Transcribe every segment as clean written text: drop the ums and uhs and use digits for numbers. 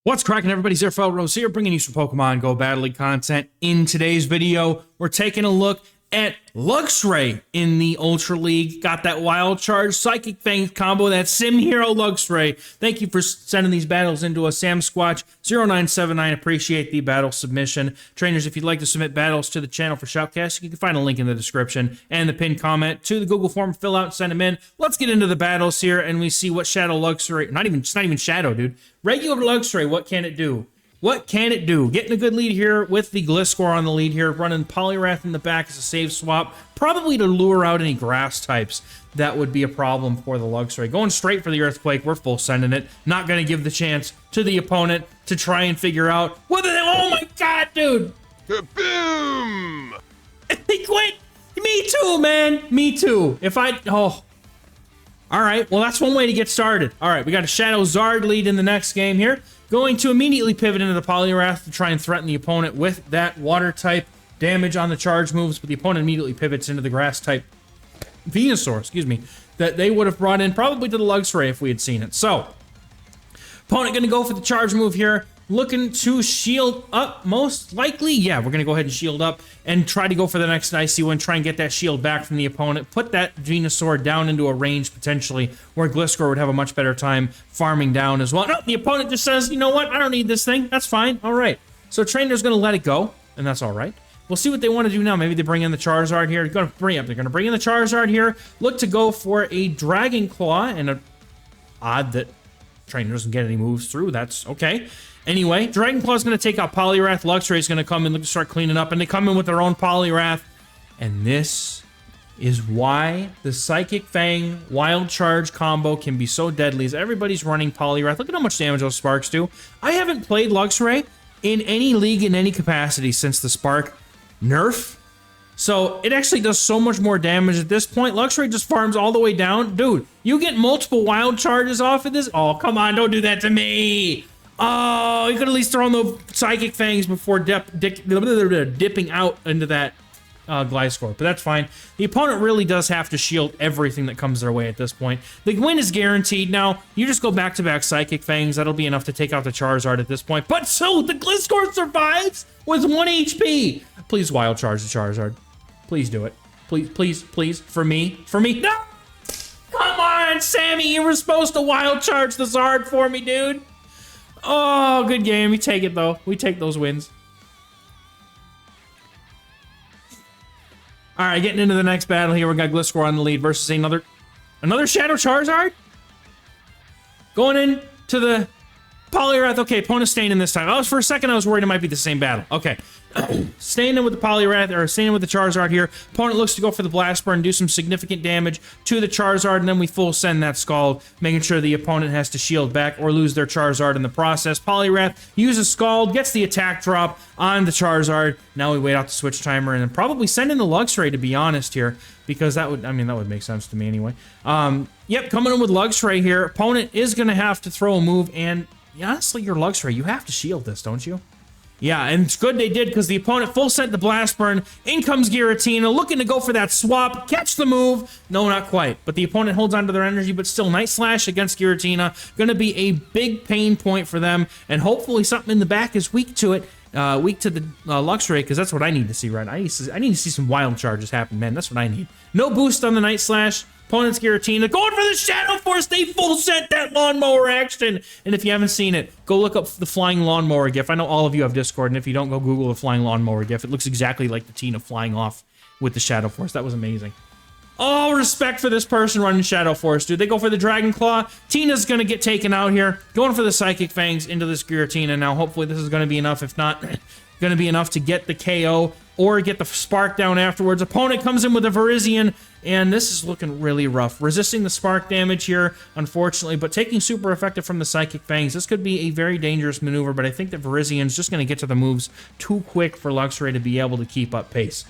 What's cracking, everybody? XehrFelrose here, bringing you some Pokemon GO Battle League content. In today's video, we're taking a look at LUXRAY in the Ultra League. Got that Wild Charge Psychic Fangs combo, that Sim Hero LUXRAY. Thank you for sending these battles into us. Sam Squatch 0979, appreciate the battle submission. Trainers, if you'd like to submit battles to the channel for Shoutcasting, you can find a link in the description and the pinned comment to the Google form. Fill out, send them in. Let's get into the battles here, and we see what Shadow LUXRAY, it's not even Shadow, dude. Regular LUXRAY, what can it do? What can it do? Getting a good lead here with the Gliscor on the lead here, running Poliwrath in the back as a save swap, probably to lure out any grass types. That would be a problem for the LUXRAY. Going straight for the Earthquake, we're full sending it. Not going to give the chance to the opponent to try and figure out whether they, oh my god, dude! Boom! He quit! Me too, man! Me too. Alright, well that's one way to get started. Alright, we got a Shadow Zard lead in the next game here. Going to immediately pivot into the Poliwrath to try and threaten the opponent with that water type damage on the charge moves, but the opponent immediately pivots into the grass type Venusaur, that they would have brought in probably to the LUXRAY if we had seen it. So, opponent going to go for the charge move here, looking to shield up most likely. Yeah, we're going to go ahead and shield up and try to go for the next Icy one, try and get that shield back from the opponent, put that Venusaur down into a range potentially where Gliscor would have a much better time farming down as well. No, the opponent just says, you know what, I don't need this thing, that's fine, all right. So Trainer's going to let it go, and that's all right. We'll see what they want to do now. Maybe they bring in the Charizard here. They're going to bring in the Charizard here, look to go for a Dragon Claw, and odd that Trainer doesn't get any moves through, that's okay. Anyway, Dragon Claw is going to take out Poliwrath. LUXRAY is going to come in and start cleaning up, and they come in with their own Poliwrath. And this is why the Psychic Fang Wild Charge combo can be so deadly, as everybody's running Poliwrath. Look at how much damage those Sparks do. I haven't played LUXRAY in any league in any capacity since the Spark nerf. So it actually does so much more damage at this point. LUXRAY just farms all the way down. Dude, you get multiple Wild Charges off of this? Oh, come on, don't do that to me. Oh, you could at least throw in the Psychic Fangs before dipping out into that Gliscor, but that's fine. The opponent really does have to shield everything that comes their way at this point. The win is guaranteed. Now, you just go back-to-back Psychic Fangs. That'll be enough to take out the Charizard at this point. But so, the Gliscor survives with 1 HP. Please Wild Charge the Charizard. Please do it. Please, please, please. For me. For me. No! Come on, Sammy. You were supposed to Wild Charge the Zard for me, dude. Oh, good game. We take it, though. We take those wins. All right, getting into the next battle here. We got Gliscor on the lead versus another Shadow Charizard. Going in to the Poliwrath. Okay, opponent staying in this time. For a second, I was worried it might be the same battle. Okay. Staying in with the Poliwrath, or staying in with the Charizard here. Opponent looks to go for the Blast Burn, do some significant damage to the Charizard, and then we full send that Scald, making sure the opponent has to shield back or lose their Charizard in the process. Poliwrath uses Scald, gets the attack drop on the Charizard. Now we wait out the switch timer and then probably send in the LUXRAY, to be honest here, because that would make sense to me anyway. Yep, coming in with LUXRAY here. Opponent is going to have to throw a move, and honestly, your LUXRAY, you have to shield this, don't you? Yeah, and it's good they did, because the opponent full sent the Blast Burn. In comes Giratina, looking to go for that swap. Catch the move. No, not quite. But the opponent holds on to their energy, but still, Night Slash against Giratina. Going to be a big pain point for them, and hopefully something in the back is weak to it. Weak to the LUXRAY, because that's what I need to see, right? I need to see some Wild Charges happen, man. That's what I need. No boost on the Night Slash. Opponent's Giratina going for the Shadow Force. They full sent that lawnmower action. And if you haven't seen it, go look up the flying lawnmower gif. I know all of you have Discord, and if you don't, go Google the flying lawnmower gif. It looks exactly like the Tina flying off with the Shadow Force. That was amazing. All respect for this person running Shadow Force, dude. They go for the Dragon Claw. Tina's going to get taken out here. Going for the Psychic Fangs into this Giratina. Now, hopefully this is going to be enough. If not, going to be enough to get the KO or get the Spark down afterwards. Opponent comes in with a Virizion, and this is looking really rough. Resisting the Spark damage here, unfortunately, but taking super effective from the Psychic Fangs. This could be a very dangerous maneuver, but I think that Virizion's just going to get to the moves too quick for LUXRAY to be able to keep up pace.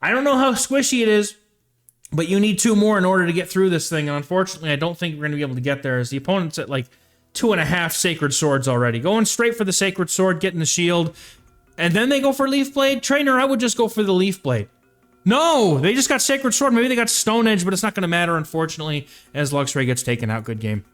I don't know how squishy it is, but you need 2 more in order to get through this thing, and unfortunately, I don't think we're going to be able to get there, as the opponent's at like 2.5 Sacred Swords already. Going straight for the Sacred Sword, getting the shield, and then they go for Leaf Blade. Trainer, I would just go for the Leaf Blade. No, they just got Sacred Sword. Maybe they got Stone Edge, but it's not going to matter, unfortunately, as LUXRAY gets taken out. Good game.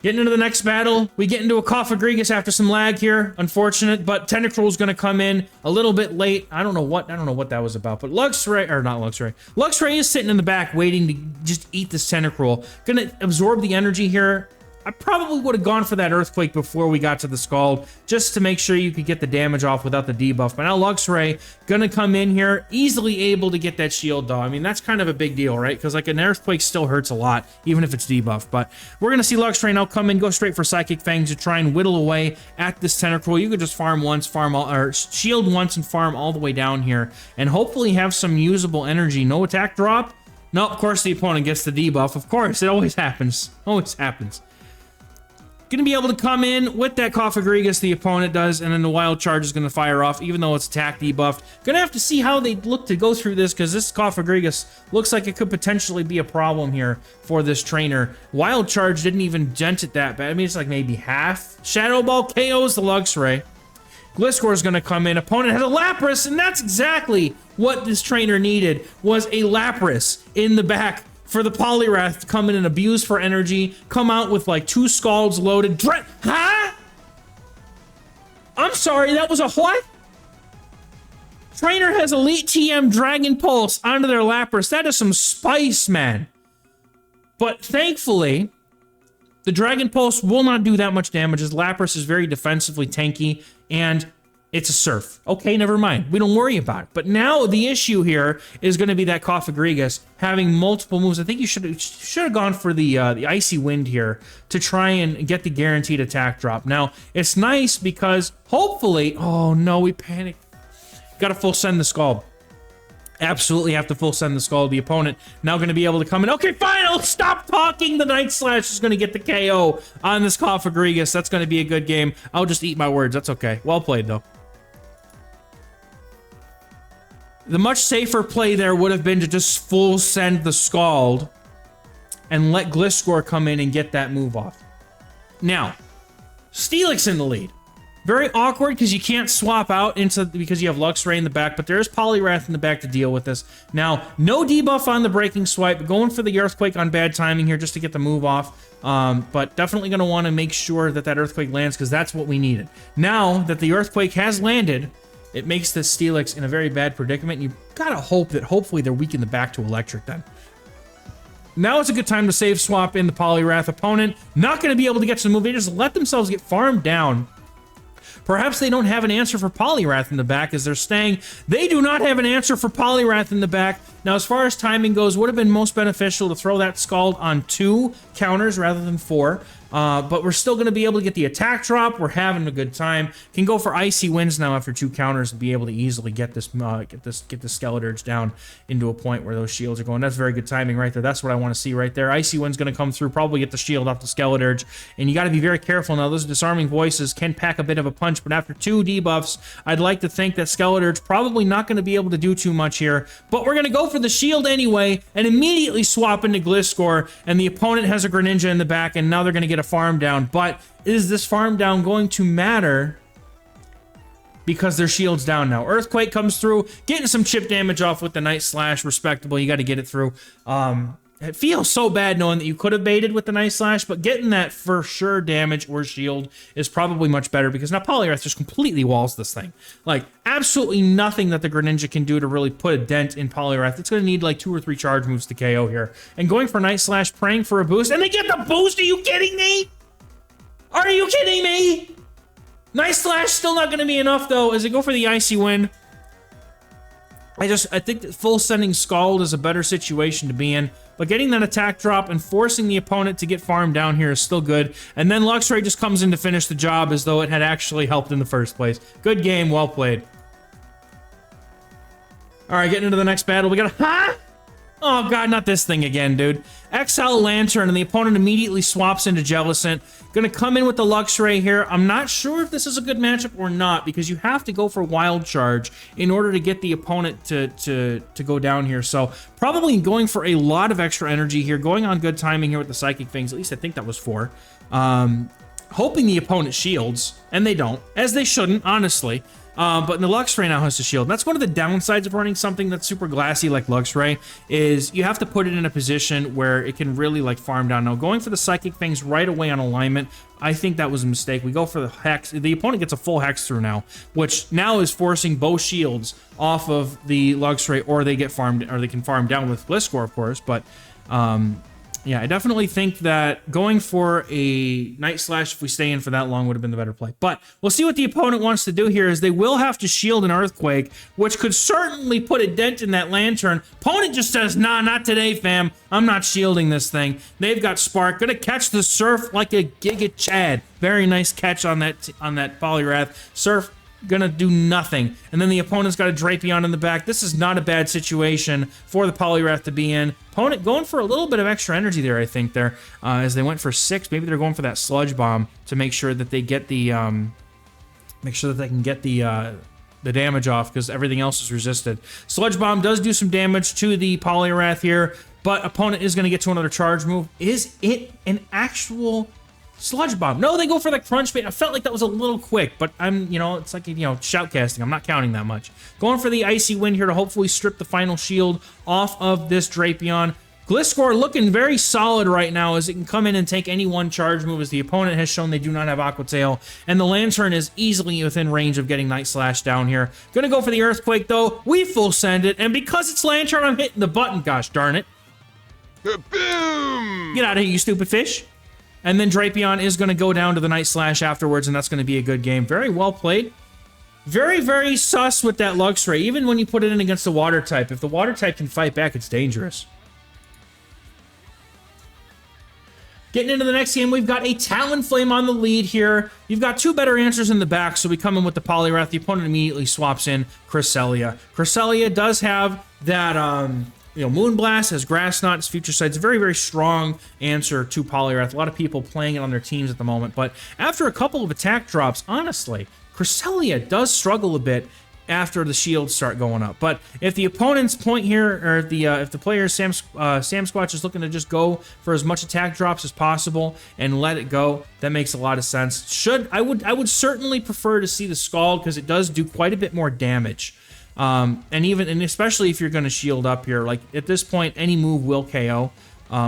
Getting into the next battle, we get into a Cofagrigus after some lag here. Unfortunate, but Tentacruel's gonna come in a little bit late. I don't know what that was about, but Luxray, or not Luxray. Luxray is sitting in the back waiting to just eat this Tentacruel. Gonna absorb the energy here. I probably would have gone for that Earthquake before we got to the Scald, just to make sure you could get the damage off without the debuff. But now Luxray gonna come in here, easily able to get that shield though. I mean, that's kind of a big deal, right? Because like an Earthquake still hurts a lot, even if it's debuffed. But we're gonna see Luxray now come in, go straight for Psychic Fangs to try and whittle away at this Tentacruel. You could just farm once, farm all, or shield once and farm all the way down here, and hopefully have some usable energy. No attack drop. No, of course the opponent gets the debuff. Of course, it always happens. Always happens. Gonna be able to come in with that Cofagrigus, the opponent does, and then the Wild Charge is gonna fire off, even though it's attack debuffed. Gonna have to see how they look to go through this, because this Cofagrigus looks like it could potentially be a problem here for this trainer. Wild Charge didn't even dent it that bad. I mean, it's like maybe half. Shadow Ball KOs the Luxray. Gliscor is gonna come in. Opponent has a Lapras, and that's exactly what this trainer needed, was a Lapras in the back for the Poliwrath to come in and abuse for energy, come out with like 2 Scalds loaded. Huh? I'm sorry, that was a what? Trainer has Elite TM Dragon Pulse onto their Lapras. That is some spice, man. But thankfully, the Dragon Pulse will not do that much damage, as Lapras is very defensively tanky, and it's a Surf. Okay, never mind. We don't worry about it. But now the issue here is going to be that Cofagrigus having multiple moves. I think you should have gone for the Icy Wind here to try and get the guaranteed attack drop. Now, it's nice because hopefully... Oh, no, we panicked. Got to full send the Scald. Absolutely have to full send the Scald. The opponent now going to be able to come in. Okay, fine, I'll stop talking. The Night Slash is going to get the KO on this Cofagrigus. That's going to be a good game. I'll just eat my words. That's okay. Well played, though. The much safer play there would have been to just full send the Scald and let Gliscor come in and get that move off. Now, Steelix in the lead. Very awkward because you can't swap out because you have Luxray in the back, but there is Poliwrath in the back to deal with this. Now, no debuff on the Breaking Swipe, going for the Earthquake on bad timing here just to get the move off. But definitely going to want to make sure that that Earthquake lands because that's what we needed. Now that the Earthquake has landed, it makes this Steelix in a very bad predicament. You gotta hope that hopefully they're weak in the back to Electric then. Now it's a good time to save swap in the Poliwrath. Opponent not going to be able to get to the move. They just let themselves get farmed down. Perhaps they don't have an answer for Poliwrath in the back as they're staying. They do not have an answer for Poliwrath in the back. Now, as far as timing goes, would have been most beneficial to throw that Scald on 2 counters rather than 4. But we're still going to be able to get the attack drop. We're having a good time. Can go for Icy Winds now after 2 counters and be able to easily get this get the Skeledirge down into a point where those shields are going. That's very good timing right there. That's what I want to see right there. Icy Wind's going to come through, probably get the shield off the Skeledirge. And you got to be very careful now. Those Disarming Voices can pack a bit of a punch, but after 2 debuffs, I'd like to think that Skeledirge probably not going to be able to do too much here. But we're going to go for the shield anyway and immediately swap into Gliscor, and the opponent has a Greninja in the back, and now they're going to get a farm down. But is this farm down going to matter? Because their shield's down now. Earthquake comes through, getting some chip damage off with the Night Slash. Respectable. You got to get it through. It feels so bad knowing that you could have baited with the Night Slash, but getting that for sure damage or shield is probably much better because now Poliwrath just completely walls this thing. Like, absolutely nothing that the Greninja can do to really put a dent in Poliwrath. It's going to need like 2 or 3 charge moves to KO here. And going for Night Slash, praying for a boost, and they get the boost! Are you kidding me? Are you kidding me? Night Slash still not going to be enough, though, as they go for the Icy Wind. I think that full sending Scald is a better situation to be in, but getting that attack drop and forcing the opponent to get farmed down here is still good. And then Luxray just comes in to finish the job as though it had actually helped in the first place. Good game, well played. All right, getting into the next battle. We got a... Oh god, not this thing again, dude. Exile Lantern, and the opponent immediately swaps into Jellicent. Gonna come in with the Luxray here. I'm not sure if this is a good matchup or not, because you have to go for Wild Charge in order to get the opponent to go down here. So probably going for a lot of extra energy here, going on good timing here with the Psychic Fangs. At least I think that was 4. hoping the opponent shields, and they don't, as they shouldn't, honestly. But the Luxray now has to shield. And that's one of the downsides of running something that's super glassy like Luxray, is you have to put it in a position where it can really like farm down. Now, going for the psychic things right away on alignment, I think that was a mistake. We go for the hex. The opponent gets a full hex through now, which now is forcing both shields off of the Luxray, or they get farmed, or they can farm down with Gliscor, of course. But yeah, I definitely think that going for a Night Slash, if we stay in for that long, would have been the better play. But we'll see what the opponent wants to do here, is they will have to shield an Earthquake, which could certainly put a dent in that Lantern. Opponent just says, nah, not today, fam. I'm not shielding this thing. They've got Spark. Gonna catch the Surf like a Giga Chad. Very nice catch on that Poliwrath. Surf gonna do nothing. And then the opponent's got a Drapion in the back. This is not a bad situation for the Poliwrath to be in. Opponent going for a little bit of extra energy there, I think, there, as they went for 6. Maybe they're going for that Sludge Bomb to make sure that they get the, make sure that they can get the damage off, because everything else is resisted. Sludge Bomb does do some damage to the Poliwrath here, but opponent is gonna get to another charge move. Is it an actual Sludge Bomb? No, they go for the Crunch Bait. I felt like that was a little quick, but it's like, shoutcasting. I'm not counting that much. Going for the Icy Wind here to hopefully strip the final shield off of this Drapion. Gliscor looking very solid right now, as it can come in and take any one charge move, as the opponent has shown they do not have Aqua Tail, and the Lantern is easily within range of getting Night Slash down here. Gonna go for the Earthquake though. We full send it, and because it's Lantern, I'm hitting the button. Gosh darn it. Boom! Get out of here, you stupid fish. And then Drapion is going to go down to the Night Slash afterwards, and that's going to be a good game. Very well played. Very, very sus with that Luxray, even when you put it in against the Water type. If the Water type can fight back, it's dangerous. Getting into the next game, we've got a Talonflame on the lead here. You've got 2 better answers in the back, so we come in with the Poliwrath. The opponent immediately swaps in Cresselia. Cresselia does have that, Moonblast, has Grass Knot, its Future Sight's a very, very strong answer to Poliwrath. A lot of people playing it on their teams at the moment, but after a couple of attack drops, honestly, Cresselia does struggle a bit after the shields start going up. But if the opponent's point here, or if the player Sam Squatch is looking to just go for as much attack drops as possible and let it go, that makes a lot of sense. I would certainly prefer to see the Scald, because it does do quite a bit more damage. And especially if you're going to shield up here, like at this point, any move will KO.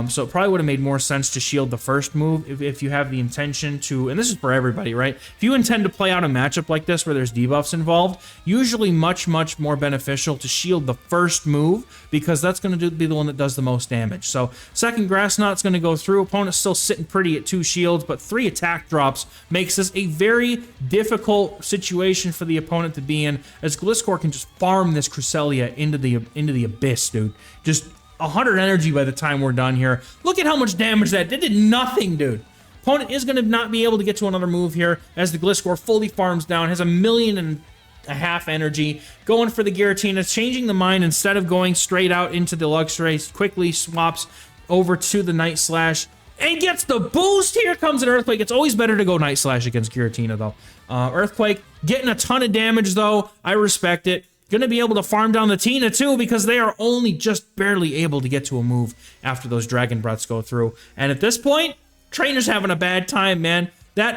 So it probably would have made more sense to shield the first move if you have the intention to, and this is for everybody, right? If you intend to play out a matchup like this where there's debuffs involved, usually much, much more beneficial to shield the first move, because that's going to be the one that does the most damage. So second Grass Knot's going to go through. Opponent's still sitting pretty at 2 shields, but 3 attack drops makes this a very difficult situation for the opponent to be in, as Gliscor can just farm this Cresselia into the abyss, dude. Just 100 energy by the time we're done here. Look at how much damage that did. It did nothing, dude. Opponent is going to not be able to get to another move here, as the Gliscor fully farms down, has 1.5 million energy, going for the Giratina, changing the mind. Instead of going straight out into the Luxray, quickly swaps over to the Night Slash and gets the boost. Here comes an Earthquake. It's always better to go Night Slash against Giratina, though. Earthquake getting a ton of damage, though. I respect it. Gonna be able to farm down the Tina too, because they are only just barely able to get to a move after those Dragon Breaths go through. And at this point, Trainer's having a bad time, man.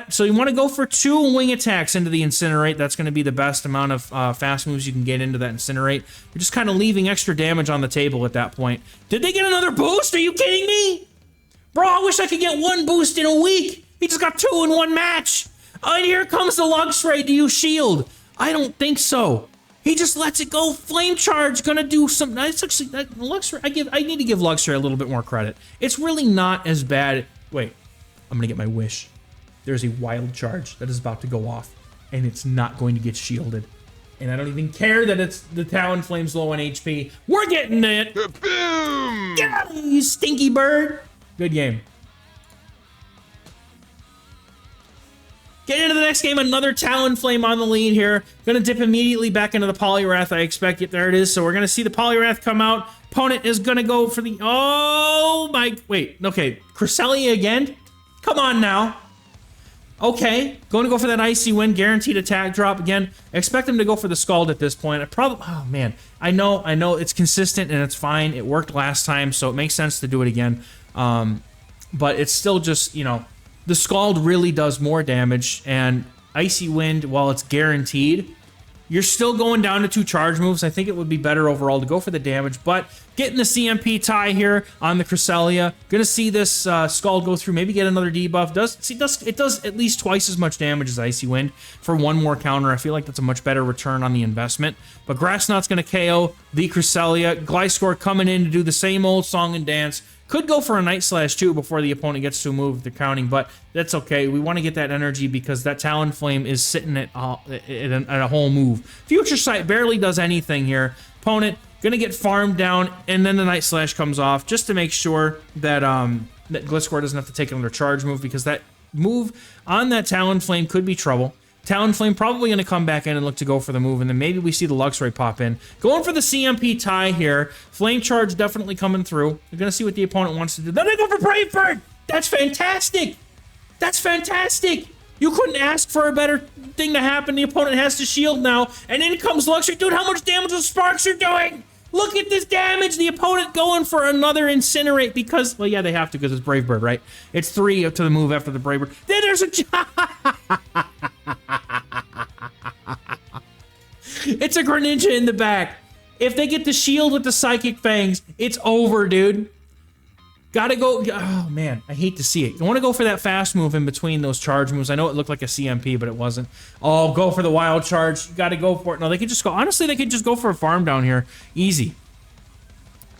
So you want to go for 2 wing attacks into the Incinerate. That's going to be the best amount of fast moves you can get into that Incinerate. You're just kind of leaving extra damage on the table at that point. Did they get another boost? Are you kidding me? Bro, I wish I could get 1 boost in a week. He just got 2 in 1 match. And here comes the Luxray. Do you shield? I don't think so. He just lets it go. Flame Charge, gonna do some. That's actually Luxray. I need to give Luxray a little bit more credit. It's really not as bad. Wait, I'm gonna get my wish. There's a Wild Charge that is about to go off, and it's not going to get shielded. And I don't even care that it's the Talonflame's low on HP. We're getting it. Boom! Get out of here, you stinky bird. Good game. Getting into the next game, another Talonflame on the lead here. Gonna dip immediately back into the Poliwrath, I expect it. There it is. So we're gonna see the Poliwrath come out. Opponent is gonna go for the, oh my, wait, okay. Cresselia again? Come on now. Okay, going to go for that Icy Wind, guaranteed attack drop again. Expect him to go for the Scald at this point. Oh man, I know it's consistent and it's fine. It worked last time, so it makes sense to do it again. But it's still just, the Scald really does more damage, and Icy Wind, while it's guaranteed, you're still going down to 2 charge moves. I think it would be better overall to go for the damage, but getting the CMP tie here on the Cresselia. Gonna see this Scald go through, maybe get another debuff. It does at least twice as much damage as Icy Wind for 1 more counter. I feel like that's a much better return on the investment. But Grass Knot's gonna KO the Cresselia. Gliscor coming in to do the same old song and dance. Could go for a Night Slash too before the opponent gets to a move if they're counting, but that's okay. We want to get that energy because that Talonflame is sitting at a whole move. Future Sight barely does anything here. Opponent gonna get farmed down, and then the Night Slash comes off just to make sure that that Gliscor doesn't have to take another charge move, because that move on that Talonflame could be trouble. Talonflame probably going to come back in and look to go for the move, and then maybe we see the Luxray pop in. Going for the CMP tie here. Flame Charge definitely coming through. You're going to see what the opponent wants to do. Then they go for Brave Bird! That's fantastic! That's fantastic! You couldn't ask for a better thing to happen. The opponent has to shield now, and in comes Luxray. Dude, how much damage those sparks are doing? Look at this damage! The opponent going for another Incinerate because, well, yeah, they have to because it's Brave Bird, right? It's 3 up to the move after the Brave Bird. Then there's a... It's a Greninja in the back. If they get the shield with the Psychic Fangs, it's over, dude. Gotta go. Oh, man. I hate to see it. I want to go for that fast move in between those charge moves. I know it looked like a CMP, but it wasn't. Oh, go for the Wild Charge. You gotta go for it. No, they could just go. Honestly, they could just go for a farm down here. Easy.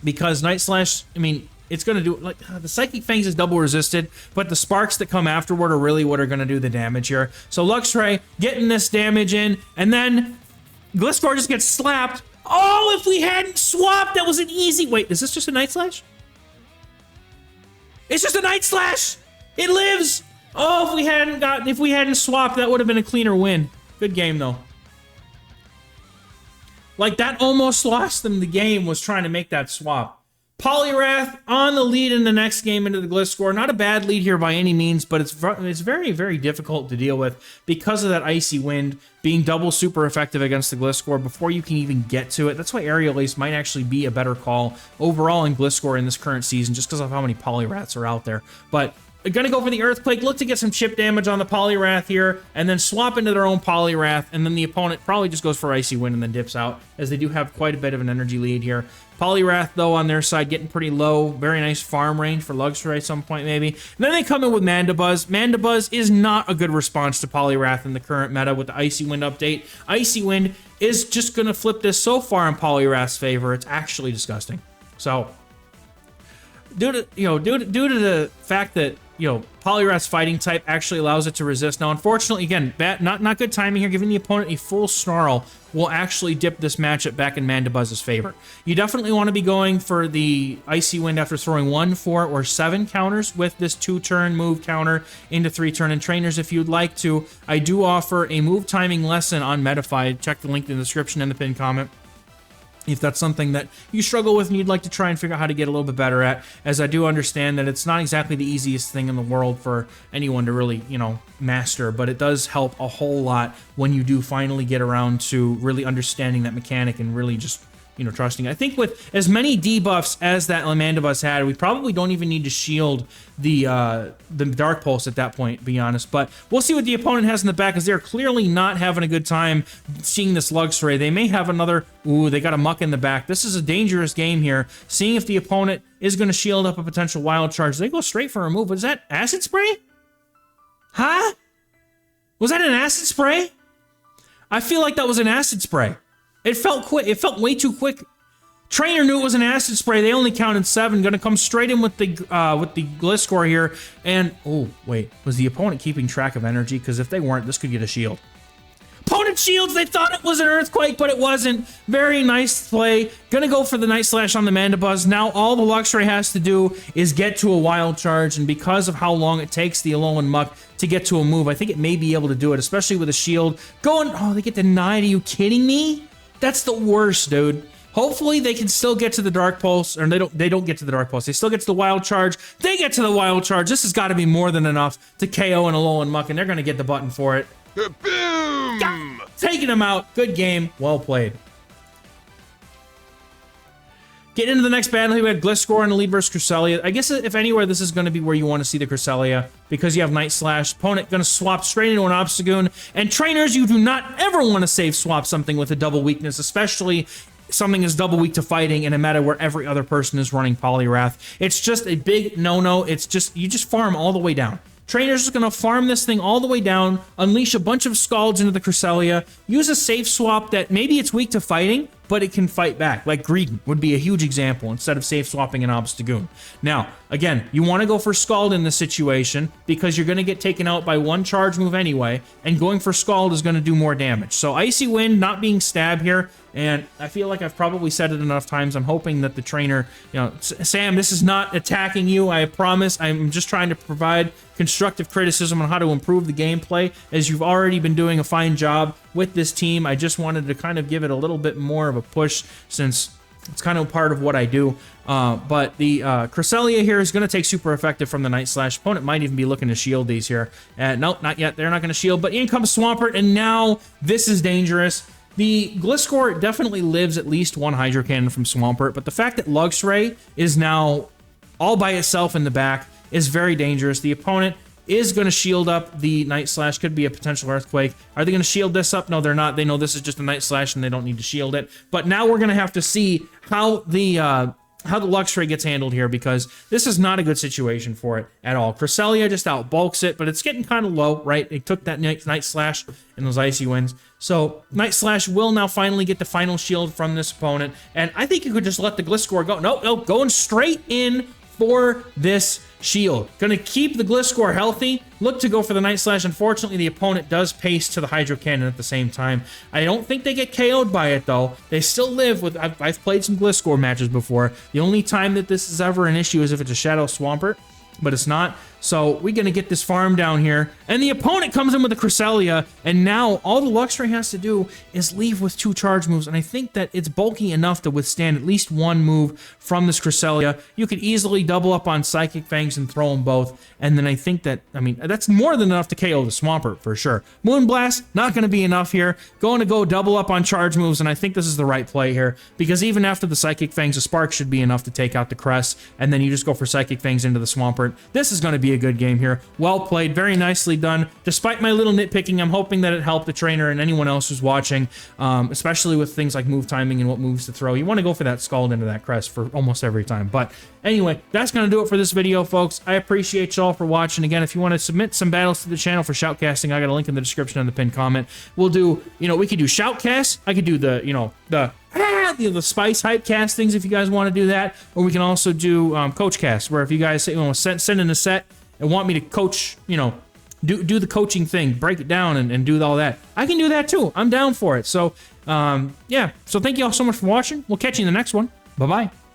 Because Night Slash, I mean, it's gonna do, like, the Psychic Fangs is double resisted, but the sparks that come afterward are really what are gonna do the damage here. So Luxray getting this damage in, and then Gliscor just gets slapped. Oh, if we hadn't swapped, that was an easy... Wait, is this just a Night Slash? It's just a Night Slash! It lives! Oh, if we hadn't swapped, that would have been a cleaner win. Good game, though. Like, that almost lost them the game, was trying to make that swap. Poliwrath on the lead in the next game into the Gliscor. Not a bad lead here by any means, but it's very, very difficult to deal with because of that Icy Wind being double super effective against the Gliscor before you can even get to it. That's why Aerial Ace might actually be a better call overall in Gliscor in this current season, just because of how many Poliwraths are out there. But gonna go for the Earthquake, look to get some chip damage on the Poliwrath here, and then swap into their own Poliwrath, and then the opponent probably just goes for Icy Wind and then dips out, as they do have quite a bit of an energy lead here. Poliwrath, though, on their side, getting pretty low. Very nice farm range for Luxray at some point, maybe. And then they come in with Mandibuzz. Mandibuzz is not a good response to Poliwrath in the current meta with the Icy Wind update. Icy Wind is just gonna flip this so far in Poliwrath's favor, it's actually disgusting. So, due to the fact that, Poliwrath's fighting type actually allows it to resist. Now, unfortunately, again, not good timing here. Giving the opponent a full Snarl will actually dip this matchup back in Mandibuzz's favor. You definitely want to be going for the Icy Wind after throwing 1, 4, or 7 counters with this 2-turn move counter into 3-turn. And trainers, if you'd like to, I do offer a move timing lesson on Metafied. Check the link in the description and the pinned comment if that's something that you struggle with and you'd like to try and figure out how to get a little bit better at, as I do understand that it's not exactly the easiest thing in the world for anyone to really, master, but it does help a whole lot when you do finally get around to really understanding that mechanic and really just, trusting. I think with as many debuffs as that Mandibuzz had, we probably don't even need to shield the Dark Pulse at that point, to be honest. But we'll see what the opponent has in the back, because they're clearly not having a good time seeing this Luxray. They may have another... Ooh, they got a Muck in the back. This is a dangerous game here. Seeing if the opponent is going to shield up a potential Wild Charge. They go straight for a move. Was that Acid Spray? Huh? Was that an Acid Spray? I feel like that was an Acid Spray. It felt quick. It felt way too quick. Trainer knew it was an Acid Spray. They only counted 7. Gonna come straight in with the Gliscor here. And, oh, wait. Was the opponent keeping track of energy? Because if they weren't, this could get a shield. Opponent shields! They thought it was an Earthquake, but it wasn't. Very nice play. Gonna go for the Night Slash on the Mandibuzz. Now all the Luxray has to do is get to a Wild Charge, and because of how long it takes the Alolan Muck to get to a move, I think it may be able to do it, especially with a shield. Oh, they get denied. Are you kidding me? That's the worst, dude. Hopefully they can still get to the Dark Pulse, or they don't get to the Dark Pulse. They still get to the Wild Charge. They get to the Wild Charge. This has got to be more than enough to KO an Alolan Muck, and they're going to get the button for it. Boom! Taking him out. Good game. Well played. Get into the next battle. We had Gliscor in the lead versus Cresselia. I guess if anywhere, this is going to be where you want to see the Cresselia because you have Night Slash. Opponent going to swap straight into an Obstagoon. And trainers, you do not ever want to save swap something with a double weakness, especially something is double weak to fighting in a meta where every other person is running Poliwrath. It's just a big no-no. It's just, you just farm all the way down. Trainers is going to farm this thing all the way down, unleash a bunch of Scalds into the Cresselia, use a safe swap that maybe it's weak to fighting, but it can fight back. Like Greedent would be a huge example instead of safe swapping an Obstagoon. Now, again, you want to go for Scald in this situation because you're going to get taken out by one charge move anyway, and going for Scald is going to do more damage. So Icy Wind not being stabbed here, and I feel like I've probably said it enough times. I'm hoping that the trainer, you know, Sam, this is not attacking you, I promise. I'm just trying to provide constructive criticism on how to improve the gameplay, as you've already been doing a fine job with this team. I just wanted to kind of give it a little bit more of a push since it's kind of part of what I do. But the Cresselia here is going to take super effective from the Night Slash. Opponent might even be looking to shield these here. Nope, not yet. They're not going to shield, but in comes Swampert, and now this is dangerous. The Gliscor definitely lives at least one Hydro Cannon from Swampert, but the fact that Luxray is now all by itself in the back is very dangerous. The opponent is going to shield up the Night Slash. Could be a potential Earthquake. Are they going to shield this up? No, they're not. They know this is just a Night Slash and they don't need to shield it. But now we're going to have to see how the Luxray gets handled here, because this is not a good situation for it at all. Cresselia just outbulks it, but it's getting kind of low, right? It took that Night Slash and those Icy Winds. So Night Slash will now finally get the final shield from this opponent, and I think you could just let the Gliscor go. Nope, going straight in for this shield. Gonna keep the Gliscor healthy. Look to go for the Night Slash. Unfortunately, the opponent does pace to the Hydro Cannon at the same time. I don't think they get KO'd by it, though. They still live with... I've played some Gliscor matches before. The only time that this is ever an issue is if it's a Shadow Swampert, but it's not. So we're going to get this farm down here. And the opponent comes in with the Cresselia, and now all the Luxray has to do is leave with 2 charge moves, and I think that it's bulky enough to withstand at least one move from this Cresselia. You could easily double up on Psychic Fangs and throw them both, and then I think that, I mean, that's more than enough to KO the Swampert for sure. Moonblast, not going to be enough here. Going to go double up on charge moves, and I think this is the right play here, because even after the Psychic Fangs, a Spark should be enough to take out the Cress, and then you just go for Psychic Fangs into the Swampert. This is going to be a good game here. Well played, very nicely done. Despite my little nitpicking, I'm hoping that it helped the trainer and anyone else who's watching, especially with things like move timing and what moves to throw. You want to go for that Scald into that Crest for almost every time. But anyway, that's going to do it for this video, folks. I appreciate y'all for watching. Again, if you want to submit some battles to the channel for Shoutcasting, I got a link in the description and the pinned comment. We'll do, you know, we could do Shoutcast. I could do the, you know, the Spice hype castings if you guys want to do that, or we can also do coach cast, where if you guys send in a set and want me to coach, you know, do the coaching thing, break it down and do all that, I can do that too. I'm down for it. So yeah, so thank you all so much for watching. We'll catch you in the next one. Bye bye.